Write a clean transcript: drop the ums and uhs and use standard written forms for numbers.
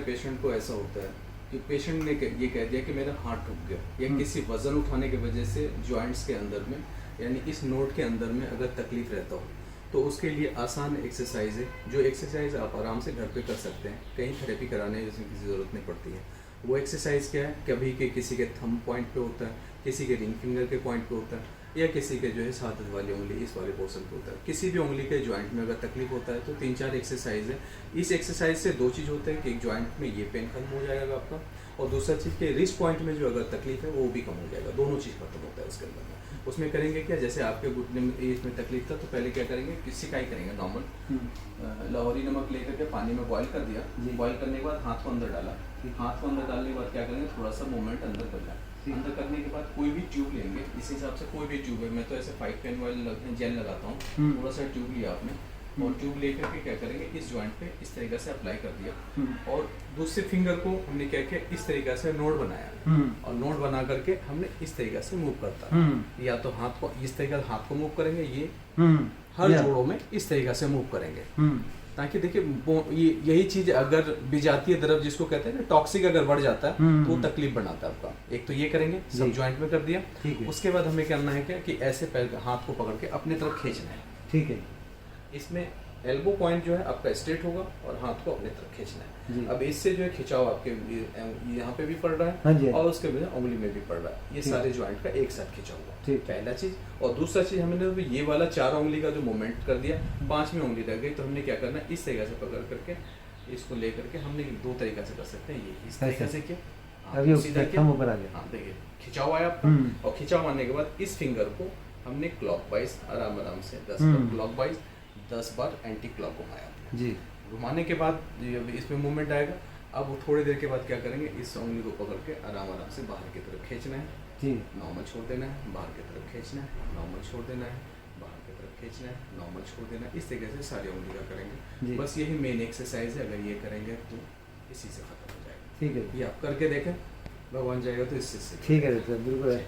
Patient को ऐसा होता है कि पेशेंट ने ये कह दिया कि मेरा हाथ रुक गया या किसी वजन उठाने की वजह से जॉइंट्स के अंदर में यानी इस नोड के अंदर में अगर तकलीफ रहता हो तो उसके लिए आसान एक्सरसाइज है, जो एक्सरसाइज आप आराम से घर पे कर सकते हैं, कहीं थेरेपी कराने की ज़रूरत नहीं पड़ती है। वो एक्सरसाइज क्या है, कभी के किसी के थंब पॉइंट पे होता है, किसी के रिंग फिंगर के पॉइंट पे होता है, या किसी के जो है 7 वाली उंगली इस वाले पोर्शन पे होता है। किसी भी उंगली के जॉइंट में अगर तकलीफ होता है तो 3-4 एक्सरसाइज है। इस एक्सरसाइज से 2 चीज़ होते हैं कि एक जॉइंट में ये पेन खत्म हो जाएगा आपका, और दूसरा चीज़ के रिस्ट पॉइंट में जो अगर तकलीफ है वो भी कम हो जाएगा। दोनों चीज़ खत्म होता है उसके अंदर में। उसमें करेंगे क्या, जैसे आपके घुटने में इसमें तकलीफ था तो पहले क्या करेंगे, किसी का ही करेंगे नॉर्मल लाहौरी नमक लेकर के पानी में बॉईल कर दिया। बॉईल करने के बाद हाथ को अंदर डाला। हाथ को अंदर डालने के बाद क्या करेंगे, थोड़ा सा मूवमेंट अंदर करना। अंदर करने के बाद कोई भी ट्यूब लेंगे, इस हिसाब से कोई भी ट्यूब है, मैं तो ऐसे 510 वाली जेल लगाता हूँ। थोड़ा सा ट्यूब लिया आपने और ट्यूब लेकर के क्या करेंगे, इस जॉइंट पे इस तरीके से अप्लाई कर दिया और दूसरे फिंगर को हमने क्या किया, इस तरीके से नोड बनाया और नोड बना करके हमने इस तरीके से मूव करता है। या तो हाथ को इस तरीके से हाथ को मूव करेंगे, ये हर जोड़ों में इस तरीके से मूव करेंगे, ताकि देखिए यही चीज अगर भी जाती है तरफ, जिसको कहते हैं ना टॉक्सिक अगर बढ़ जाता है तो वो तकलीफ बनाता है आपका। एक तो ये करेंगे, सब जॉइंट में कर दिया। उसके बाद हमें करना है क्या कि ऐसे पैर हाथ को पकड़ के अपनी तरफ खींचना है। ठीक है, इसमें एल्बो पॉइंट जो है आपका स्ट्रेट होगा और हाथ को अपनी तरफ खींचना है। अब इससे जो है खिंचाव आपके यहाँ पे भी पड़ रहा है और उसके वजह उंगली में भी पड़ रहा है। ये सारे जॉइंट का एक साथ खिंचा हुआ, पहला चीज। और दूसरा चीज हमने ये वाला 4 उंगली का जो मूवमेंट कर दिया, 5वीं उंगली रह गई, तो हमने क्या करना है, इस तरीके से पकड़ करके इसको लेकर के हमने 2 तरीके से कर सकते हैं। ये इस तरीके से किया, सीधा किया, हाँ देखिए खिंचाव आया आपका। और खिंचाव आने के बाद इस फिंगर को हमने क्लॉकवाइज आराम आराम से 10 बार क्लॉकवाइज, 10 बार एंटी क्लॉक घुमाया जी। घुमाने के बाद इसमें मूवमेंट आएगा। अब वो थोड़ी देर के बाद क्या करेंगे, इस उंगली को पकड़ के आराम आराम से बाहर की तरफ खींचना है जी, नॉर्मल छोड़ देना है, बाहर की तरफ खींचना है, नॉर्मल छोड़ देना है, बाहर की तरफ खींचना है, नॉर्मल छोड़ देना है। इस तरीके से सारी उंगली का करेंगे। बस यही मेन एक्सरसाइज है। अगर ये करेंगे तो इसी से खत्म हो जाएगा। ठीक है, ये आप करके देखें, भगवान जाएगा तो इससे। ठीक है, बिल्कुल।